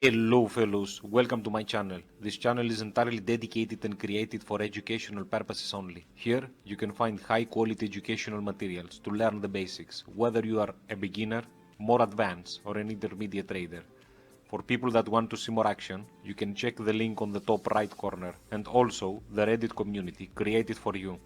Hello fellows, welcome to my channel. This channel is entirely dedicated and created for educational purposes only. Here you can find high quality educational materials to learn the basics, whether you are a beginner, more advanced or an intermediate trader. For people that want to see more action, you can check the link on the top right corner and also the Reddit community created for you.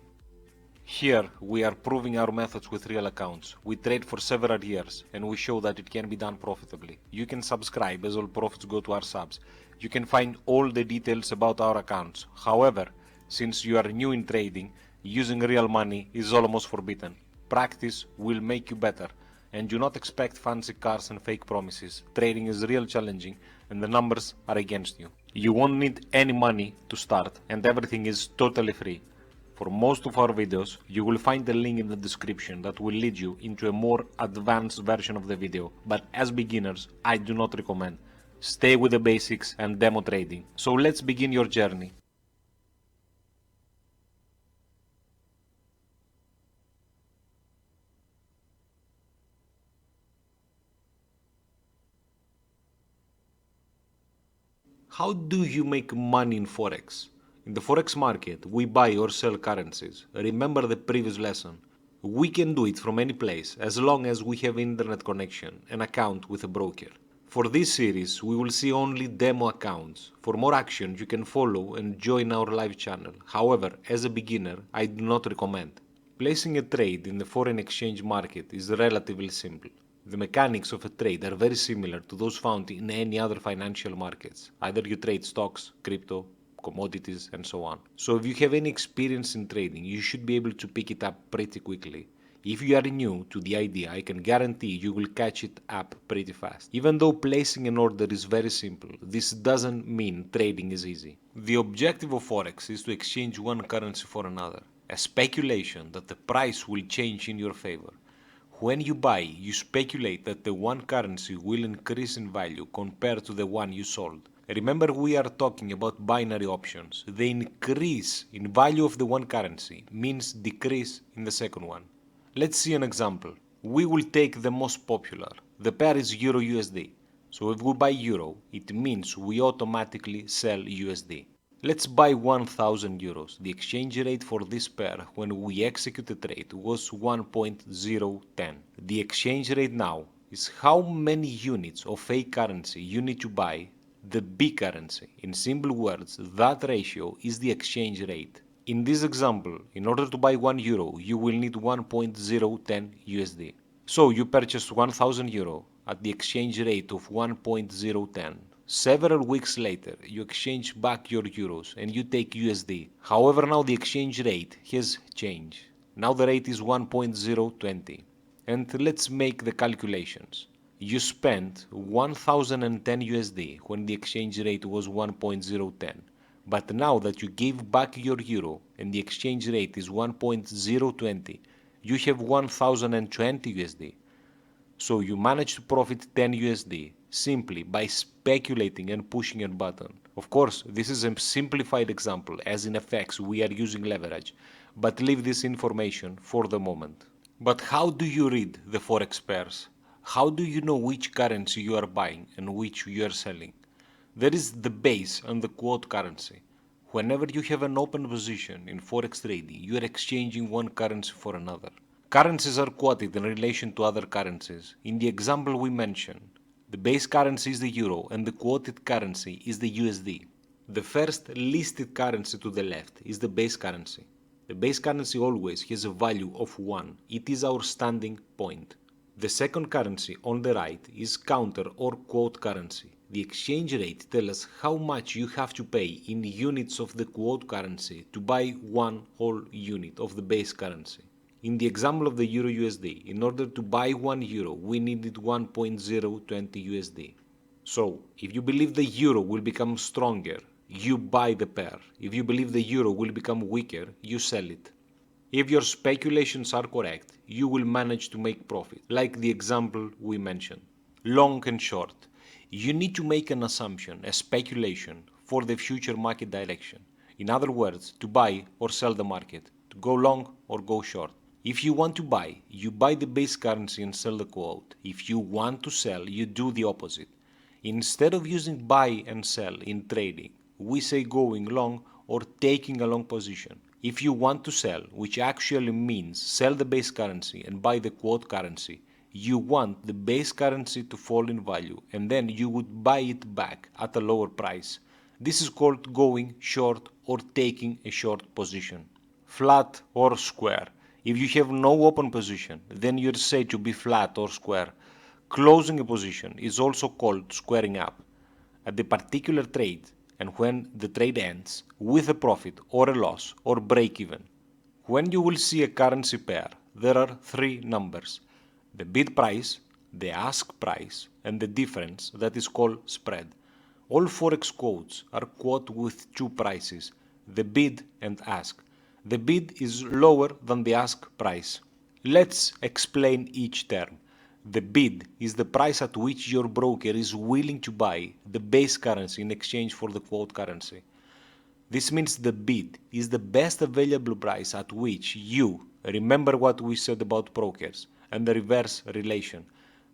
Here, we are proving our methods with real accounts. We trade for several years, and we show that it can be done profitably. You can subscribe as all profits go to our subs. You can find all the details about our accounts. However, since you are new in trading, using real money is almost forbidden. Practice will make you better, and do not expect fancy cars and fake promises. Trading is real challenging, and the numbers are against you. You won't need any money to start, and everything is totally free. For most of our videos, you will find a link in the description that will lead you into a more advanced version of the video, but as beginners, I do not recommend. Stay with the basics and demo trading. So let's begin your journey. How do you make money in Forex? In the Forex market, we buy or sell currencies. Remember the previous lesson. We can do it from any place as long as we have internet connection and account with a broker. For this series, we will see only demo accounts. For more action, you can follow and join our live channel. However, as a beginner, I do not recommend. Placing a trade in the foreign exchange market is relatively simple. The mechanics of a trade are very similar to those found in any other financial markets. Either you trade stocks, crypto, commodities, and so on. So if you have any experience in trading, you should be able to pick it up pretty quickly. If you are new to the idea, I can guarantee you will catch it up pretty fast. Even though placing an order is very simple, this doesn't mean trading is easy. The objective of Forex is to exchange one currency for another, a speculation that the price will change in your favor. When you buy, you speculate that the one currency will increase in value compared to the one you sold. Remember, we are talking about binary options. The increase in value of the one currency means decrease in the second one. Let's see an example. We will take the most popular. The pair is Euro USD. So if we buy Euro, it means we automatically sell USD. Let's buy 1000 euros. The exchange rate for this pair when we execute the trade was 1.010. The exchange rate now is how many units of A currency you need to buy the B currency. In simple words, that ratio is the exchange rate. In this example, in order to buy 1 euro, you will need 1.010 USD. So you purchased 1000 euro at the exchange rate of 1.010. Several weeks later, you exchange back your euros and you take USD. However, now the exchange rate has changed. Now the rate is 1.020. And let's make the calculations. You spent 1010 USD when the exchange rate was 1.010. But now that you gave back your euro and the exchange rate is 1.020, you have 1020 USD. So you manage to profit 10 USD simply by speculating and pushing a button. Of course, this is a simplified example, as in FX we are using leverage, but leave this information for the moment. But how do you read the Forex pairs? How do you know which currency you are buying and which you are selling? There is the base and the quote currency. Whenever you have an open position in Forex trading, you are exchanging one currency for another. Currencies are quoted in relation to other currencies. In the example we mentioned, the base currency is the euro and the quoted currency is the USD. The first listed currency to the left is the base currency. The base currency always has a value of 1. It is our standing point. The second currency on the right is counter or quote currency. The exchange rate tells us how much you have to pay in units of the quote currency to buy one whole unit of the base currency. In the example of the Euro USD, in order to buy 1 euro, we needed 1.020 USD. So, if you believe the euro will become stronger, you buy the pair. If you believe the euro will become weaker, you sell it. If your speculations are correct, you will manage to make profit, like the example we mentioned. Long and short, you need to make an assumption, a speculation, for the future market direction. In other words, to buy or sell the market, to go long or go short. If you want to buy, you buy the base currency and sell the quote. If you want to sell, you do the opposite. Instead of using buy and sell in trading, we say going long or taking a long position. If you want to sell, which actually means sell the base currency and buy the quote currency, you want the base currency to fall in value and then you would buy it back at a lower price. This is called going short or taking a short position. Flat or square. If you have no open position, then you're said to be flat or square. Closing a position is also called squaring up. At the particular trade and when the trade ends with a profit or a loss or break even. When you will see a currency pair, there are three numbers: the bid price, the ask price, and the difference that is called spread. All forex quotes are quote with two prices, the bid and ask. The bid is lower than the ask price. Let's explain each term. The bid is the price at which your broker is willing to buy the base currency in exchange for the quote currency. This means the bid is the best available price at which you, remember what we said about brokers and the reverse relation,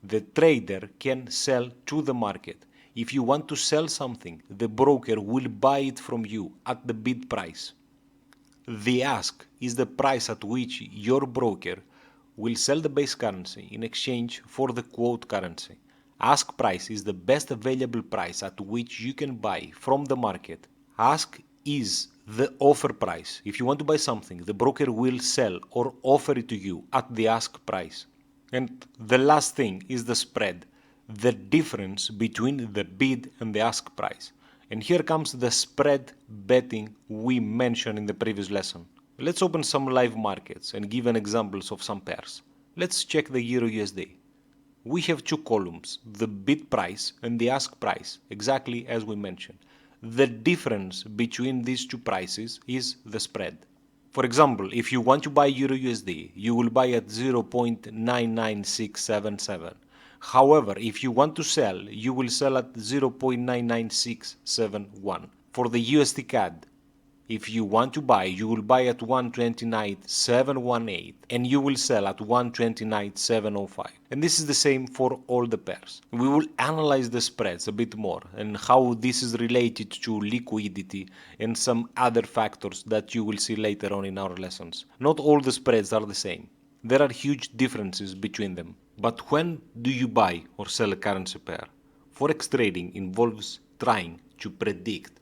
the trader can sell to the market. If you want to sell something, the broker will buy it from you at the bid price. The ask is the price at which your broker will sell the base currency in exchange for the quote currency. Ask price is the best available price at which you can buy from the market. Ask is the offer price. If you want to buy something, the broker will sell or offer it to you at the ask price. And the last thing is the spread, the difference between the bid and the ask price. And here comes the spread betting we mentioned in the previous lesson. Let's open some live markets and give an examples of some pairs. Let's check the Euro USD. We have two columns, the bid price and the ask price, exactly as we mentioned. The difference between these two prices is the spread. For example, if you want to buy Euro USD, you will buy at 0.99677. However, if you want to sell, you will sell at 0.99671. For the USD CAD, if you want to buy, you will buy at 129.718 and you will sell at 129.705. And this is the same for all the pairs. We will analyze the spreads a bit more and how this is related to liquidity and some other factors that you will see later on in our lessons. Not all the spreads are the same. There are huge differences between them. But when do you buy or sell a currency pair? Forex trading involves trying to predict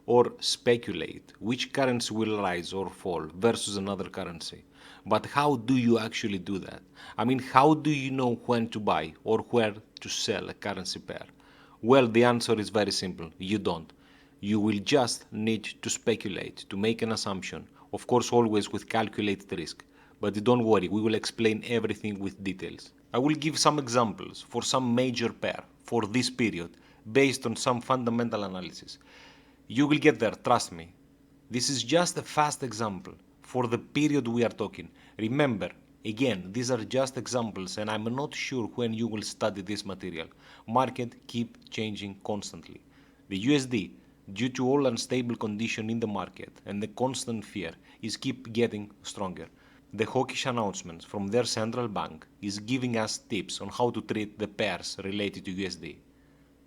or speculate which currency will rise or fall versus another currency. But how do you actually do that? I mean, how do you know when to buy or where to sell a currency pair? Well, the answer is very simple. You don't. You will just need to speculate, to make an assumption, of course always with calculated risk. But don't worry, we will explain everything with details. I will give some examples for some major pair for this period based on some fundamental analysis. You will get there, trust me. This is just a fast example for the period we are talking. Remember, again, these are just examples and I'm not sure when you will study this material. Market keep changing constantly. The USD, due to all unstable condition in the market and the constant fear, is keep getting stronger. The hawkish announcements from their central bank is giving us tips on how to treat the pairs related to USD.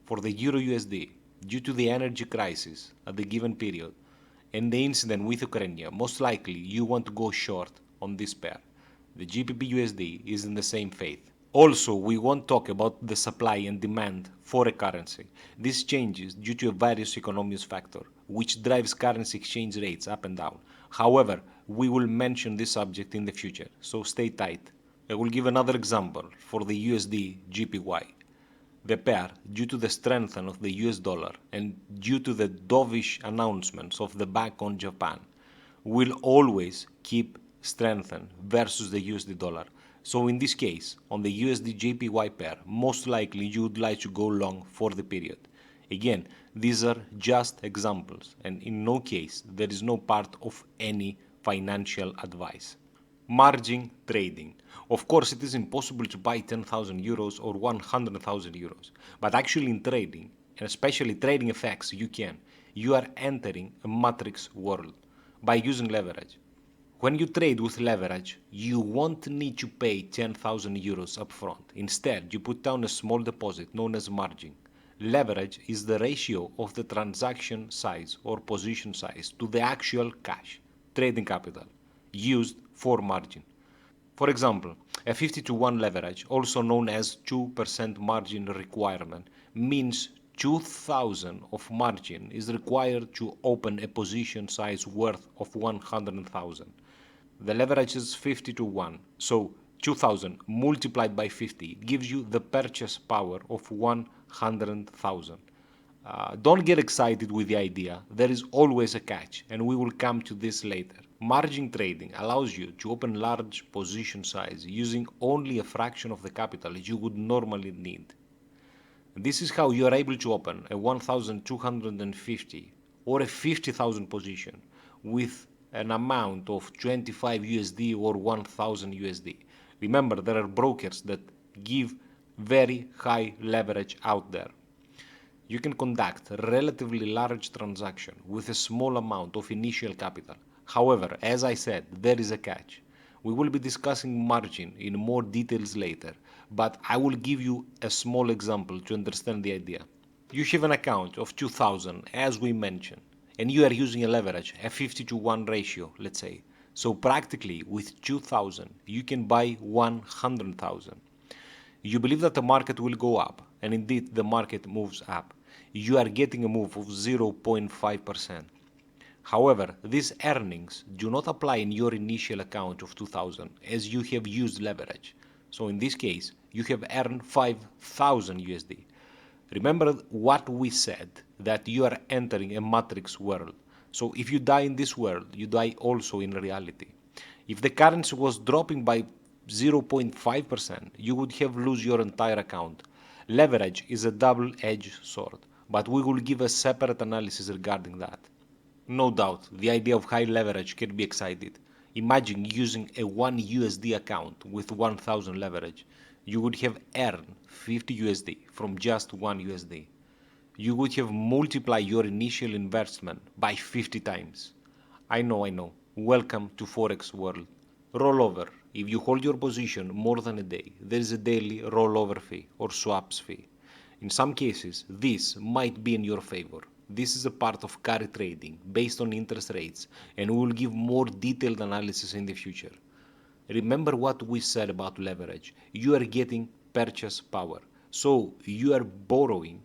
For the Euro USD, due to the energy crisis at the given period and the incident with Ukraine, most likely you want to go short on this pair. The GBP USD is in the same faith. Also, we won't talk about the supply and demand for a currency. This changes due to a various economics factor, which drives currency exchange rates up and down. However, we will mention this subject in the future, so stay tight. I will give another example for the USD GPY. The pair, due to the strength of the US dollar and due to the dovish announcements of the bank on Japan, will always keep strengthened versus the USD dollar. So in this case, on the USD JPY pair, most likely you would like to go long for the period. Again, these are just examples and in no case there is no part of any financial advice. Margin trading. Of course, it is impossible to buy 10,000 euros or 100,000 euros, but actually in trading, and especially trading FX, you can. You are entering a matrix world by using leverage. When you trade with leverage, you won't need to pay 10,000 euros upfront. Instead, you put down a small deposit known as margin. Leverage is the ratio of the transaction size or position size to the actual cash, trading capital, used for margin. For example, a 50 to 1 leverage, also known as 2% margin requirement, means 2000 of margin is required to open a position size worth of 100,000. The leverage is 50 to 1, so 2000 multiplied by 50 gives you the purchase power of 100,000. Don't get excited with the idea, there is always a catch, and we will come to this later. Margin trading allows you to open large position size using only a fraction of the capital you would normally need. This is how you are able to open a 1250 or a 50,000 position with an amount of 25 USD or 1000 USD. Remember, there are brokers that give very high leverage out there. You can conduct a relatively large transaction with a small amount of initial capital. However, as I said, there is a catch. We will be discussing margin in more details later, but I will give you a small example to understand the idea. You have an account of 2000 as we mentioned, and you are using a leverage, a 50 to 1 ratio, let's say. So practically with 2000 you can buy 100,000. You believe that the market will go up, and indeed the market moves up. You are getting a move of 0.5%. However, these earnings do not apply in your initial account of 2000 as you have used leverage. So in this case, you have earned 5000 USD. Remember what we said, that you are entering a matrix world. So if you die in this world, you die also in reality. If the currency was dropping by 0.5%, you would have lost your entire account. Leverage is a double-edged sword, but we will give a separate analysis regarding that. No doubt, the idea of high leverage can be excited. Imagine using a 1 USD account with 1000 leverage. You would have earned 50 USD from just 1 USD. You would have multiplied your initial investment by 50 times. I know. Welcome to Forex world. Rollover. If you hold your position more than a day, there is a daily rollover fee or swaps fee. In some cases, this might be in your favor. This is a part of carry trading based on interest rates, and we will give more detailed analysis in the future. Remember what we said about leverage. You are getting purchase power. So you are borrowing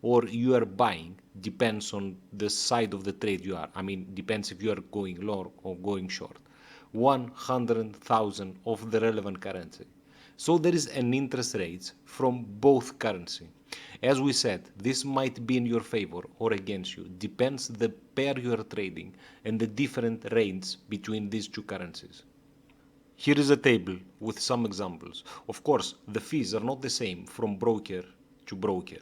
or you are buying, depends on the side of the trade you are. Depends if you are going long or going short. 100,000 of the relevant currency. So there is an interest rate from both currency. As we said, this might be in your favor or against you. Depends the pair you are trading and the different rates between these two currencies. Here is a table with some examples. Of course, the fees are not the same from broker to broker.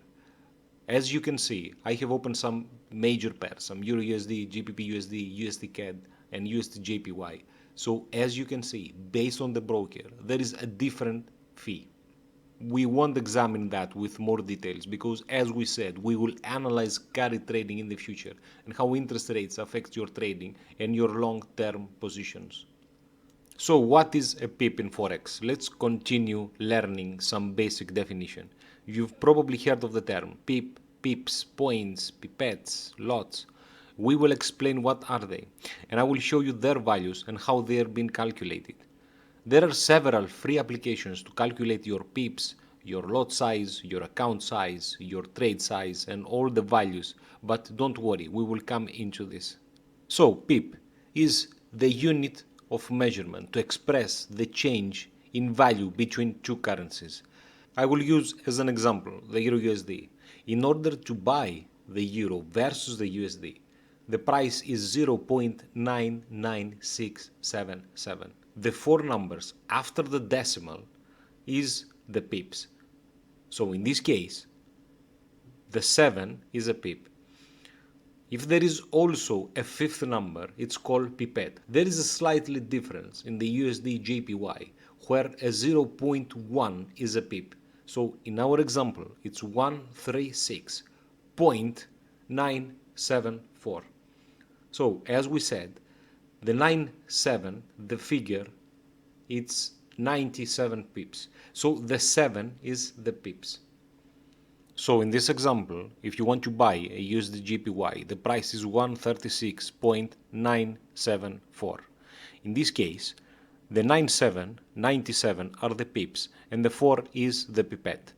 As you can see, I have opened some major pairs, some Euro USD, GBP USD, USD CAD, and USD JPY. So as you can see, based on the broker, there is a different fee. We won't examine that with more details because, as we said, we will analyze carry trading in the future and how interest rates affect your trading and your long-term positions. So what is a pip in Forex? Let's continue learning some basic definition. You've probably heard of the term pip, pips, points, pipettes, lots. We will explain what are they, and I will show you their values and how they are being calculated. There are several free applications to calculate your pips, your lot size, your account size, your trade size, and all the values, but don't worry, we will come into this. So pip is the unit of measurement to express the change in value between two currencies. I will use as an example the Euro USD. In order to buy the Euro versus the USD, the price is 0.99677. The four numbers after the decimal is the pips. So in this case, the 7 is a pip. If there is also a fifth number, it's called pipette. There is a slightly difference in the USD JPY, where a 0.1 is a pip. So in our example, it's 136.974. So as we said, the 97, the figure, it's 97 pips. So the 7 is the pips. So in this example, if you want to buy a USD JPY, the price is 136.974. In this case, the 97 are the pips and the 4 is the pipette.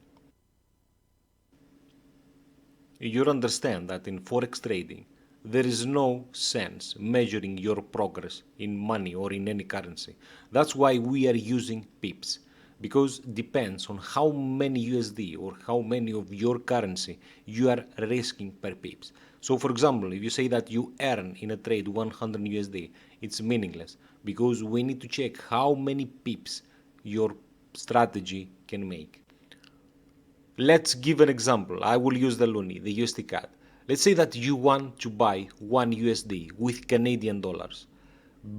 You understand that in forex trading, there is no sense measuring your progress in money or in any currency. That's why we are using pips, because it depends on how many USD or how many of your currency you are risking per pips. So for example, if you say that you earn in a trade 100 USD, it's meaningless, because we need to check how many pips your strategy can make. Let's give an example. I will use the loonie, the USD CAD. Let's say that you want to buy 1 USD with Canadian dollars.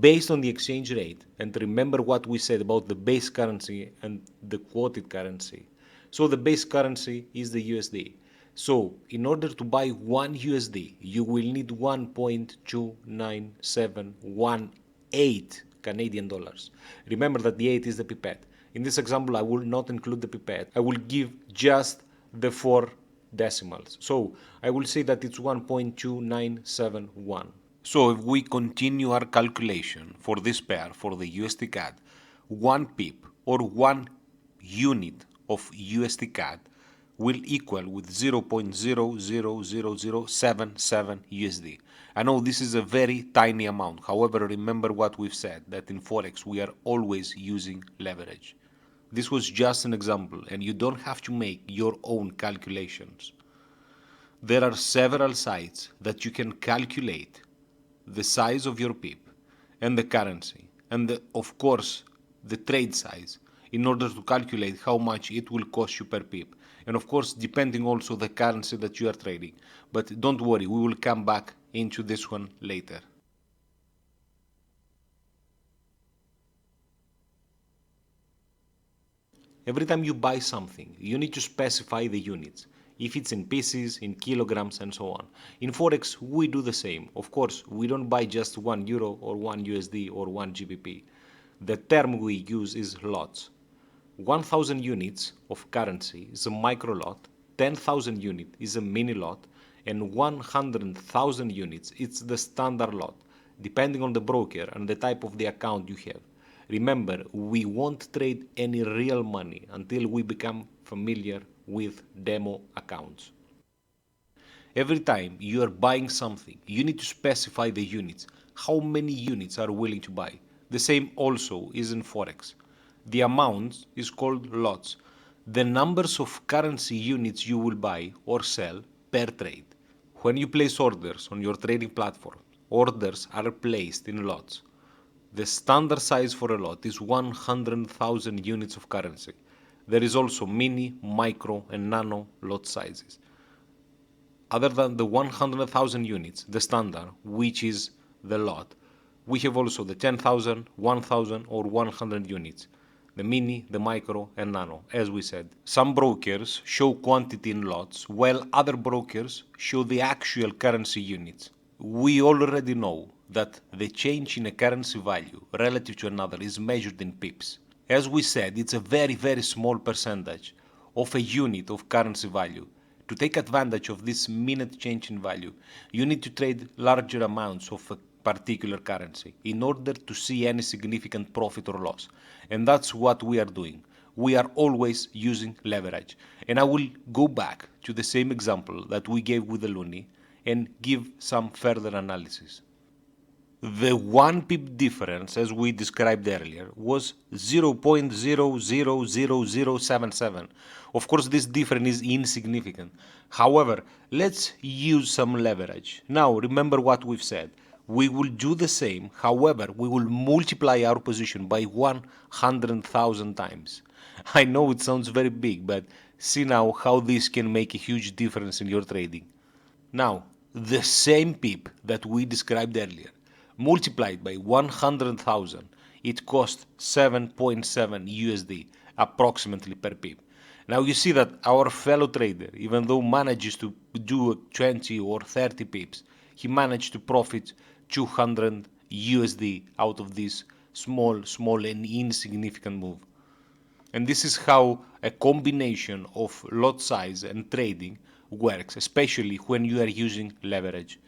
Based on the exchange rate, and remember what we said about the base currency and the quoted currency. So the base currency is the USD. So in order to buy 1 USD, you will need 1.29718 Canadian dollars. Remember that the 8 is the pipette. In this example, I will not include the pipette. I will give just the 4 decimals. So I will say that it's 1.2971. So if we continue our calculation for this pair, for the USD CAD, 1 pip or 1 unit of USD CAD will equal with 0.000077 USD. I know this is a very tiny amount. However, remember what we've said, that in Forex we are always using leverage. This was just an example, and you don't have to make your own calculations. There are several sites that you can calculate the size of your pip and the currency and of course the trade size in order to calculate how much it will cost you per pip, and of course depending also the currency that you are trading. But don't worry, we will come back into this one later. Every time you buy something, you need to specify the units, if it's in pieces, in kilograms, and so on. In Forex, we do the same. Of course, we don't buy just 1 euro or 1 USD or 1 GBP. The term we use is lots. 1,000 units of currency is a micro lot, 10,000 unit is a mini lot, and 100,000 units it's the standard lot, depending on the broker and the type of the account you have. Remember, we won't trade any real money until we become familiar with demo accounts. Every time you are buying something, you need to specify the units. How many units are willing to buy? The same also is in Forex. The amount is called lots. The numbers of currency units you will buy or sell per trade. When you place orders on your trading platform, orders are placed in lots. The standard size for a lot is 100,000 units of currency. There is also mini, micro, and nano lot sizes. Other than the 100,000 units, the standard, which is the lot, we have also the 10,000, 1,000, or 100 units. The mini, the micro, and nano, as we said. Some brokers show quantity in lots, while other brokers show the actual currency units. We already know that the change in a currency value relative to another is measured in pips. As we said, it's a very small percentage of a unit of currency value. To take advantage of this minute change in value, you need to trade larger amounts of a particular currency in order to see any significant profit or loss. And that's what we are doing. We are always using leverage. And I will go back to the same example that we gave with the loonie and give some further analysis. The 1 pip difference, as we described earlier, was 0.000077. Of course, this difference is insignificant. However, let's use some leverage. Now, remember what we've said. We will do the same, however, we will multiply our position by 100,000 times. I know it sounds very big, but see now how this can make a huge difference in your trading. Now, the same pip that we described earlier, multiplied by 100,000, it cost 7.7 USD approximately per pip. Now you see that our fellow trader, even though manages to do 20 or 30 pips, he managed to profit 200 USD out of this small and insignificant move. And this is how a combination of lot size and trading works, especially when you are using leverage.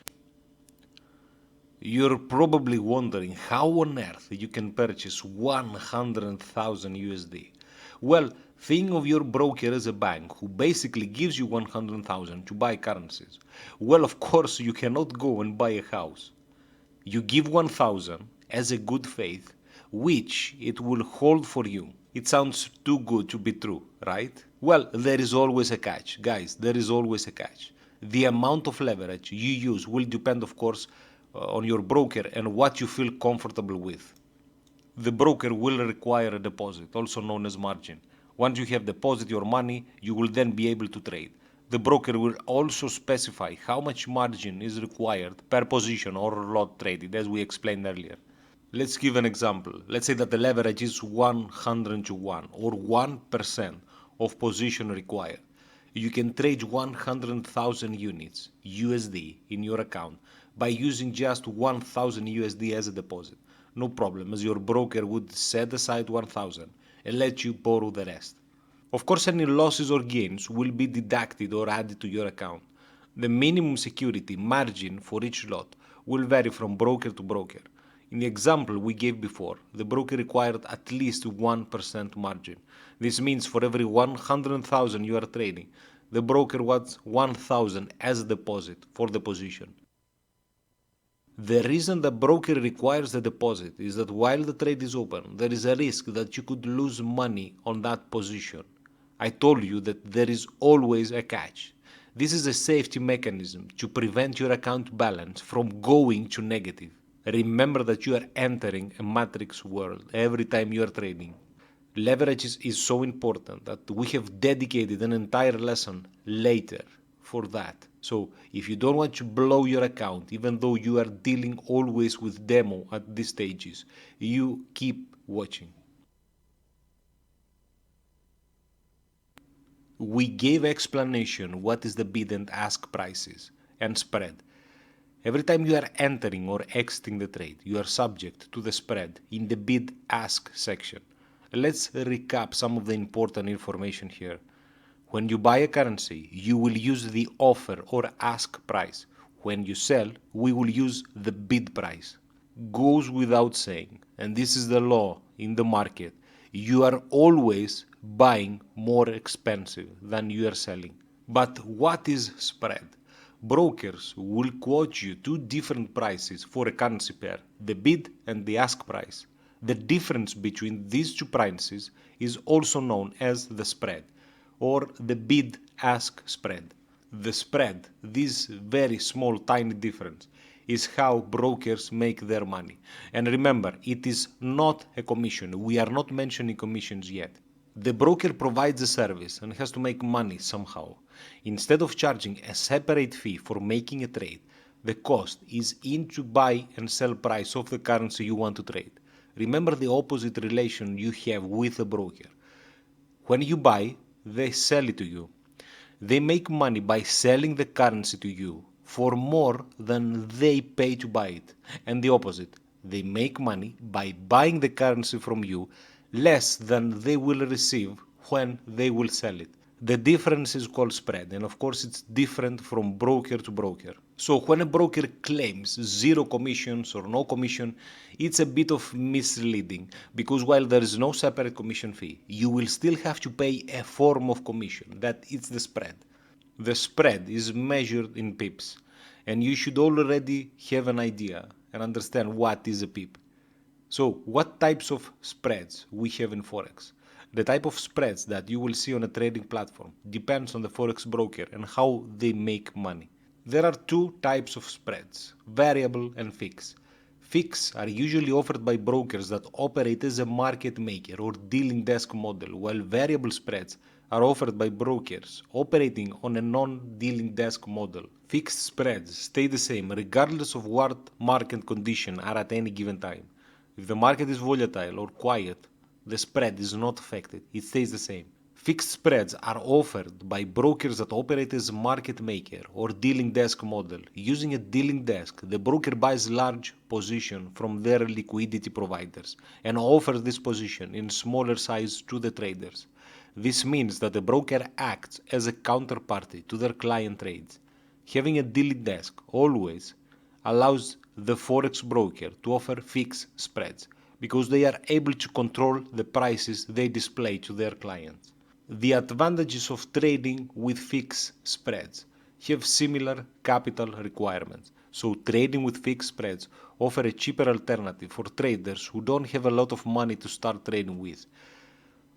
You're probably wondering how on earth you can purchase 100,000 USD. Well, think of your broker as a bank who basically gives you 100,000 to buy currencies. Well, of course, you cannot go and buy a house. You give 1,000 as a good faith, which it will hold for you. It sounds too good to be true, right? Well, there is always a catch. Guys, there is always a catch. The amount of leverage you use will depend, of course, on your broker and what you feel comfortable with. The broker will require a deposit, also known as margin. Once you have deposited your money, you will then be able to trade. The broker will also specify how much margin is required per position or lot traded, as we explained earlier. Let's give an example. Let's say that the leverage is 100 to 1 or 1% of position required. You can trade 100,000 units USD in your account by using just 1,000 USD as a deposit. No problem, as your broker would set aside 1,000 and let you borrow the rest. Of course, any losses or gains will be deducted or added to your account. The minimum security margin for each lot will vary from broker to broker. In the example we gave before, the broker required at least 1% margin. This means for every 100,000 you are trading, the broker wants 1,000 as a deposit for the position. The reason the broker requires the deposit is that while the trade is open, there is a risk that you could lose money on that position. I told you that there is always a catch. This is a safety mechanism to prevent your account balance from going to negative. Remember that you are entering a matrix world every time you are trading. Leverage is so important that we have dedicated an entire lesson later for that. So if you don't want to blow your account, even though you are dealing always with demo at these stages, you keep watching. We gave explanation what is the bid and ask prices and spread. Every time you are entering or exiting the trade, you are subject to the spread in the bid-ask section. Let's recap some of the important information here. When you buy a currency, you will use the offer or ask price. When you sell, we will use the bid price. Goes without saying, and this is the law in the market, you are always buying more expensive than you are selling. But what is spread? Brokers will quote you two different prices for a currency pair, the bid and the ask price. The difference between these two prices is also known as the spread, or the bid-ask spread. The spread, this very small tiny difference, is how brokers make their money. And remember, it is not a commission. We are not mentioning commissions yet. The broker provides a service and has to make money somehow. Instead of charging a separate fee for making a trade, the cost is into buy and sell price of the currency you want to trade. Remember the opposite relation you have with a broker. When you buy, they sell it to you. They make money by selling the currency to you for more than they pay to buy it. And the opposite, they make money by buying the currency from you less than they will receive when they will sell it. The difference is called spread, and of course it's different from broker to broker. So when a broker claims zero commissions or no commission, it's a bit of misleading, because while there is no separate commission fee, you will still have to pay a form of commission, that is the spread. The spread is measured in pips, and you should already have an idea and understand what is a pip. So what types of spreads we have in Forex? The type of spreads that you will see on a trading platform depends on the Forex broker and how they make money. There are two types of spreads, variable and fixed. Fixed are usually offered by brokers that operate as a market maker or dealing desk model, while variable spreads are offered by brokers operating on a non-dealing desk model. Fixed spreads stay the same regardless of what market conditions are at any given time. If the market is volatile or quiet, the spread is not affected, it stays the same. Fixed spreads are offered by brokers that operate as a market maker or dealing desk model. Using a dealing desk, the broker buys large position from their liquidity providers and offers this position in smaller size to the traders. This means that the broker acts as a counterparty to their client trades. Having a dealing desk always allows the forex broker to offer fixed spreads because they are able to control the prices they display to their clients. The advantages of trading with fixed spreads have similar capital requirements, so trading with fixed spreads offer a cheaper alternative for traders who don't have a lot of money to start trading with.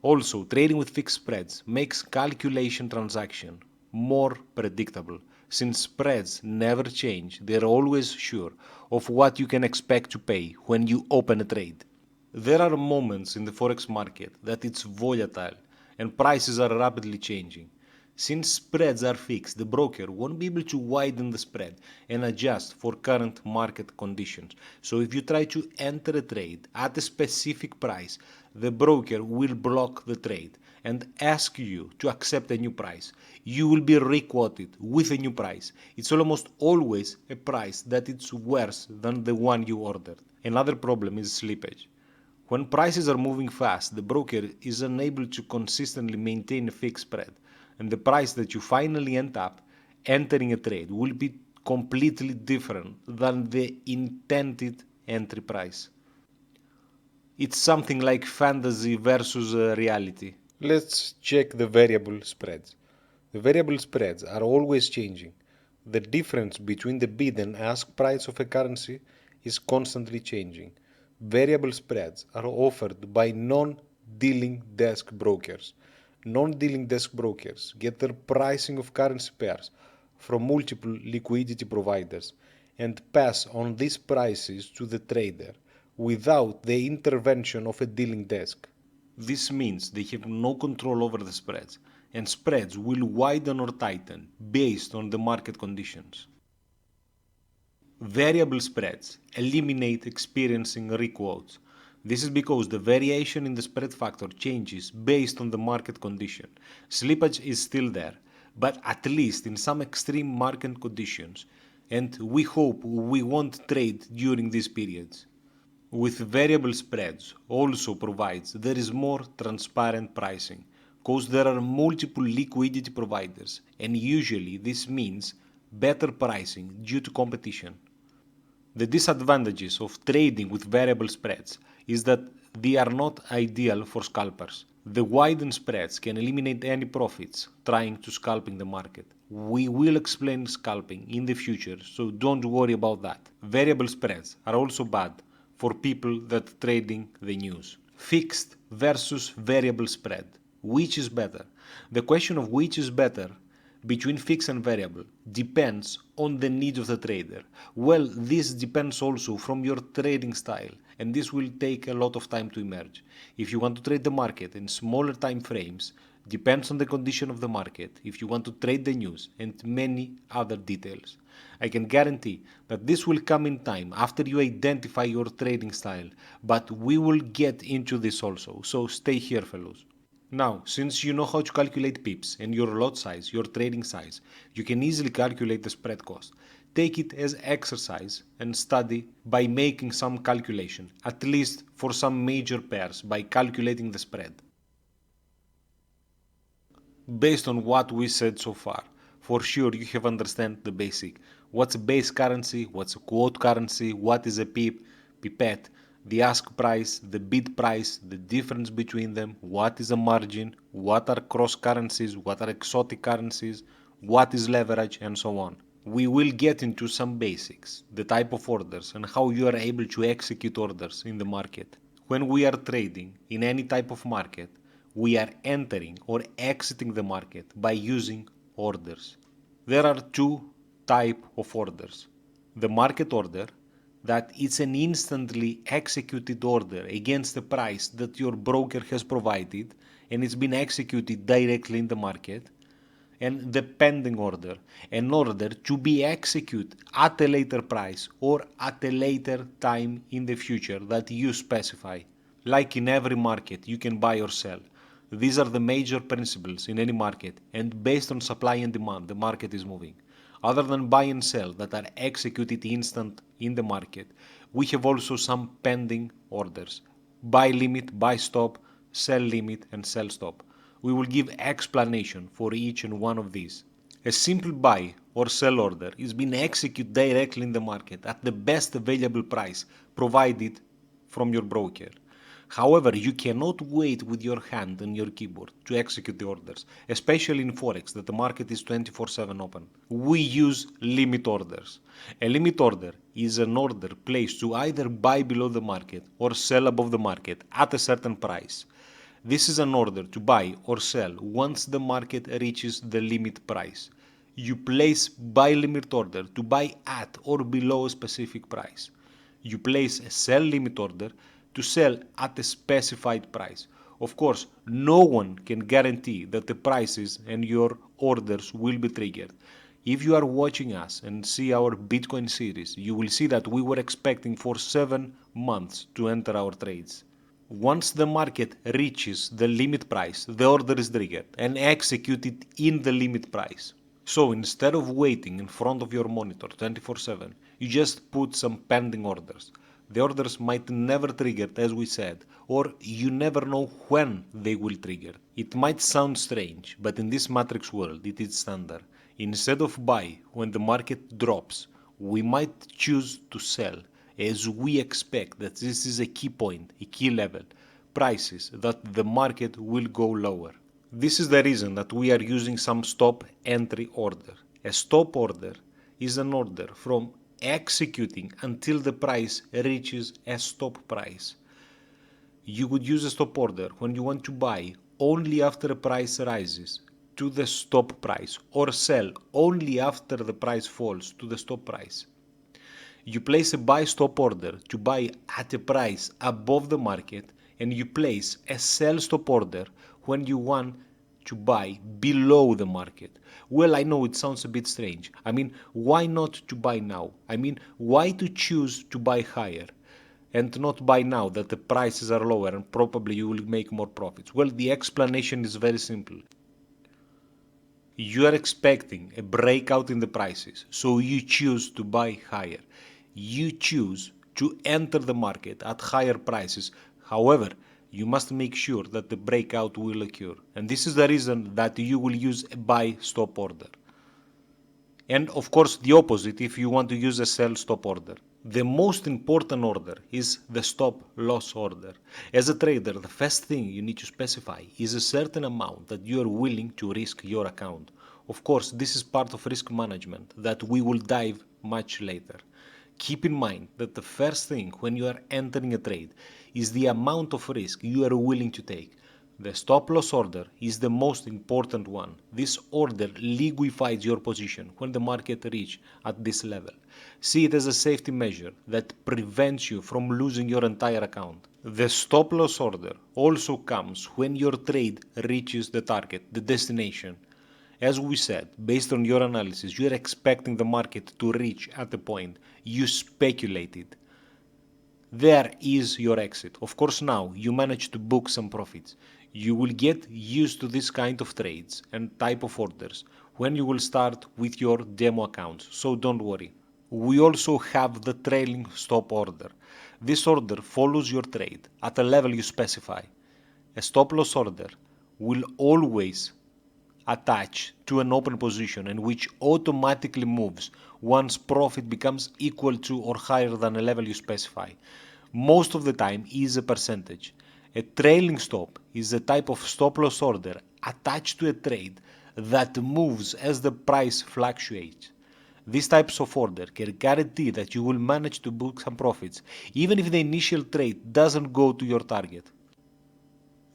Also, trading with fixed spreads makes calculation transaction more predictable. Since spreads never change, they're always sure of what you can expect to pay when you open a trade. There are moments in the forex market that it's volatile and prices are rapidly changing. Since spreads are fixed, the broker won't be able to widen the spread and adjust for current market conditions. So if you try to enter a trade at a specific price, the broker will block the trade and ask you to accept a new price. You will be requoted with a new price. It's almost always a price that is worse than the one you ordered. Another problem is slippage. When prices are moving fast, the broker is unable to consistently maintain a fixed spread, and the price that you finally end up entering a trade will be completely different than the intended entry price. It's something like fantasy versus reality. Let's check the variable spreads. The variable spreads are always changing. The difference between the bid and ask price of a currency is constantly changing. Variable spreads are offered by non-dealing desk brokers. Non-dealing desk brokers get their pricing of currency pairs from multiple liquidity providers and pass on these prices to the trader without the intervention of a dealing desk. This means they have no control over the spreads, and spreads will widen or tighten based on the market conditions. Variable spreads eliminate experiencing requotes. This is because the variation in the spread factor changes based on the market condition. Slippage is still there, but at least in some extreme market conditions, and we hope we won't trade during these periods. With variable spreads also provides there is more transparent pricing, because there are multiple liquidity providers, and usually this means better pricing due to competition. The disadvantages of trading with variable spreads is that they are not ideal for scalpers. The widened spreads can eliminate any profits trying to scalping the market. We will explain scalping in the future, so don't worry about that. Variable spreads are also bad for people that trading the news. Fixed versus variable spread. Which is better? The question of which is better between fixed and variable depends on the needs of the trader. Well, this depends also from your trading style, and this will take a lot of time to emerge. If you want to trade the market in smaller time frames, depends on the condition of the market, if you want to trade the news, and many other details. I can guarantee that this will come in time after you identify your trading style, but we will get into this also, so stay here, fellows. Now, since you know how to calculate pips and your lot size, your trading size, you can easily calculate the spread cost. Take it as exercise and study by making some calculation, at least for some major pairs, by calculating the spread. Based on what we said so far, for sure you have understand the basic. What's a base currency, what's a quote currency, what is a pip, pipette, the ask price, the bid price, the difference between them, what is a margin, what are cross currencies, what are exotic currencies, what is leverage, and so on. We will get into some basics, the type of orders, and how you are able to execute orders in the market. When we are trading in any type of market, we are entering or exiting the market by using orders. There are two types of orders. The market order, that it's an instantly executed order against the price that your broker has provided and it's been executed directly in the market, and the pending order, an order to be executed at a later price or at a later time in the future that you specify. Like in every market, you can buy or sell. These are the major principles in any market, and based on supply and demand, the market is moving. Other than buy and sell that are executed instant in the market, we have also some pending orders. Buy limit, buy stop, sell limit, and sell stop. We will give explanation for each and one of these. A simple buy or sell order is being executed directly in the market at the best available price provided from your broker. However, you cannot wait with your hand on your keyboard to execute the orders, especially in Forex that the market is 24/7 open. We use limit orders. A limit order is an order placed to either buy below the market or sell above the market at a certain price. This is an order to buy or sell once the market reaches the limit price. You place buy limit order to buy at or below a specific price. You place a sell limit order to sell at a specified price. Of course, no one can guarantee that the prices and your orders will be triggered. If you are watching us and see our Bitcoin series, you will see that we were expecting for 7 months to enter our trades. Once the market reaches the limit price, the order is triggered and executed in the limit price. So instead of waiting in front of your monitor 24/7, you just put some pending orders. The orders might never trigger as we said, or you never know when they will trigger. It might sound strange, but in this matrix world it is standard. Instead of buy when the market drops, we might choose to sell as we expect that this is a key point, a key level, prices that the market will go lower. This is the reason that we are using some stop entry order. A stop order is an order from executing until the price reaches a stop price. You would use a stop order when you want to buy only after the price rises to the stop price or sell only after the price falls to the stop price. You place a buy stop order to buy at a price above the market, and you place a sell stop order when you want to buy below the market. Well, I know it sounds a bit strange. I mean, why not to buy now? I mean, why to choose to buy higher and not buy now that the prices are lower and probably you will make more profits? Well, the explanation is very simple. You are expecting a breakout in the prices, so you choose to buy higher. You choose to enter the market at higher prices. However, you must make sure that the breakout will occur. And this is the reason that you will use a buy stop order. And of course, the opposite if you want to use a sell stop order. The most important order is the stop loss order. As a trader, the first thing you need to specify is a certain amount that you are willing to risk your account. Of course, this is part of risk management that we will dive much later. Keep in mind that the first thing when you are entering a trade is the amount of risk you are willing to take. The stop loss order is the most important one. This order liquefies your position when the market reaches at this level. See it as a safety measure that prevents you from losing your entire account. The stop loss order also comes when your trade reaches the target, the destination. As we said, based on your analysis, you are expecting the market to reach at the point you speculated. There is your exit. Of course, now you manage to book some profits. You will get used to this kind of trades and type of orders when you will start with your demo accounts, so don't worry. We also have the trailing stop order. This order follows your trade at a level you specify. A stop loss order will always attach to an open position and which automatically moves once profit becomes equal to or higher than a level you specify. Most of the time is a percentage. A trailing stop is a type of stop loss order attached to a trade that moves as the price fluctuates. These types of order can guarantee that you will manage to book some profits even if the initial trade doesn't go to your target.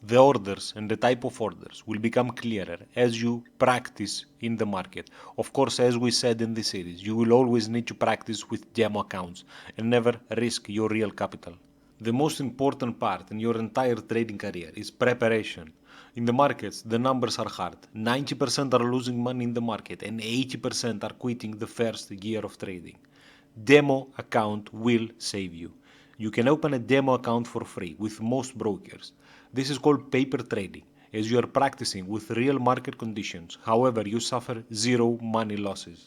The orders and the type of orders will become clearer as you practice in the market. Of course, as we said in this series, you will always need to practice with demo accounts and never risk your real capital. The most important part in your entire trading career is preparation. In the markets, the numbers are hard. 90% are losing money in the market and 80% are quitting the first year of trading. Demo account will save you. You can open a demo account for free with most brokers. This is called paper trading, as you are practicing with real market conditions. However, you suffer zero money losses.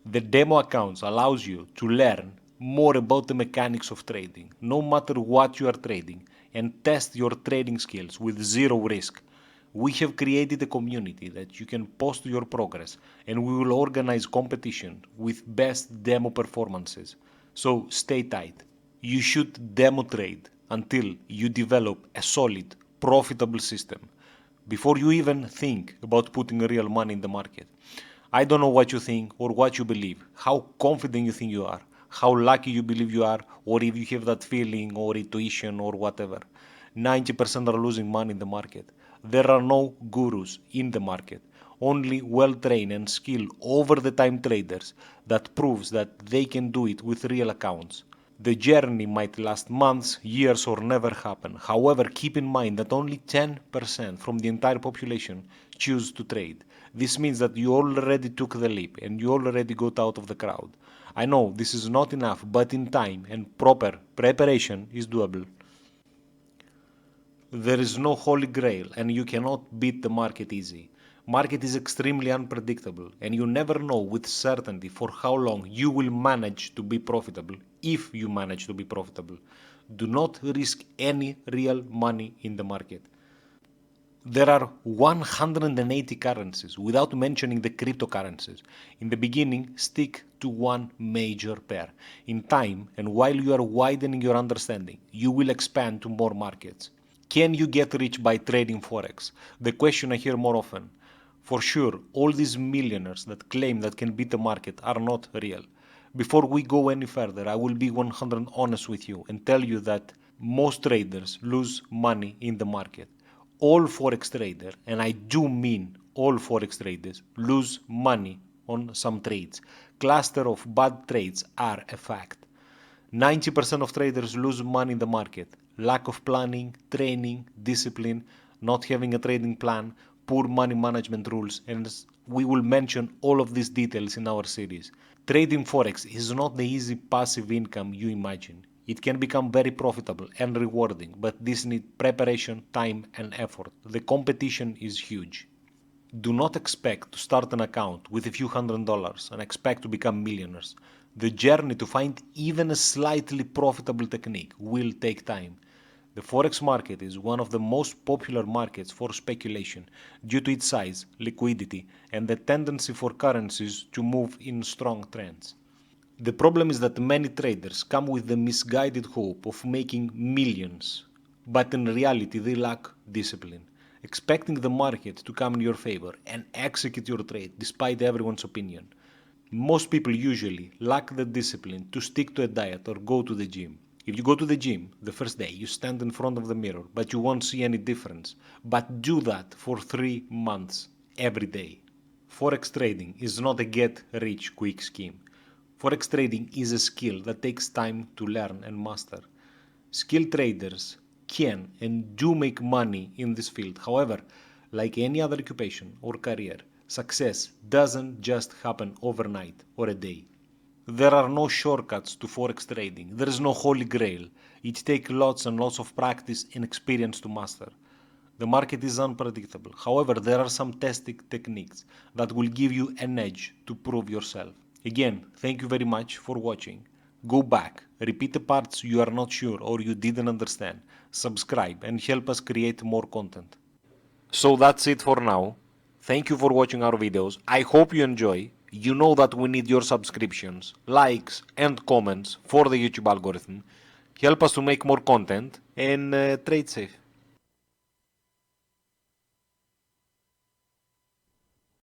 The demo accounts allows you to learn more about the mechanics of trading, no matter what you are trading, and test your trading skills with zero risk. We have created a community that you can post your progress, and we will organize competition with best demo performances. So stay tight. You should demo trade until you develop a solid, profitable system before you even think about putting real money in the market. I don't know what you think or what you believe, how confident you think you are, how lucky you believe you are, or if you have that feeling or intuition or whatever. 90% are losing money in the market. There are no gurus in the market, only well-trained and skilled over-the-time traders that proves that they can do it with real accounts. The journey might last months, years, or never happen. However, keep in mind that only 10% from the entire population choose to trade. This means that you already took the leap and you already got out of the crowd. I know this is not enough, but in time and proper preparation is doable. There is no holy grail and you cannot beat the market easy. Market is extremely unpredictable and you never know with certainty for how long you will manage to be profitable, if you manage to be profitable. Do not risk any real money in the market. There are 180 currencies, without mentioning the cryptocurrencies. In the beginning, stick to one major pair. In time, and while you are widening your understanding, you will expand to more markets. Can you get rich by trading Forex? The question I hear more often. For sure, all these millionaires that claim that can beat the market are not real. Before we go any further, I will be 100% honest with you and tell you that most traders lose money in the market. All Forex traders, and I do mean all Forex traders, lose money on some trades. Cluster of bad trades are a fact. 90% of traders lose money in the market. Lack of planning, training, discipline, not having a trading plan, poor money management rules, and we will mention all of these details in our series. Trading Forex is not the easy passive income you imagine. It can become very profitable and rewarding, but this needs preparation, time, and effort. The competition is huge. Do not expect to start an account with a few $100s and expect to become millionaires. The journey to find even a slightly profitable technique will take time. The Forex market is one of the most popular markets for speculation due to its size, liquidity, and the tendency for currencies to move in strong trends. The problem is that many traders come with the misguided hope of making millions, but in reality they lack discipline, expecting the market to come in your favor and execute your trade despite everyone's opinion. Most people usually lack the discipline to stick to a diet or go to the gym. If you go to the gym the first day, you stand in front of the mirror, but you won't see any difference. But do that for 3 months, every day. Forex trading is not a get-rich-quick scheme. Forex trading is a skill that takes time to learn and master. Skilled traders can and do make money in this field. However, like any other occupation or career, success doesn't just happen overnight or a day. There are no shortcuts to Forex trading. There is no holy grail. It takes lots and lots of practice and experience to master. The market is unpredictable. However, there are some testing techniques that will give you an edge to prove yourself. Again, thank you very much for watching. Go back, repeat the parts you are not sure or you didn't understand, subscribe and help us create more content. So that's it for now. Thank you for watching our videos. I hope you enjoy. You know that we need your subscriptions, likes and comments for the YouTube algorithm. Help us to make more content and trade safe.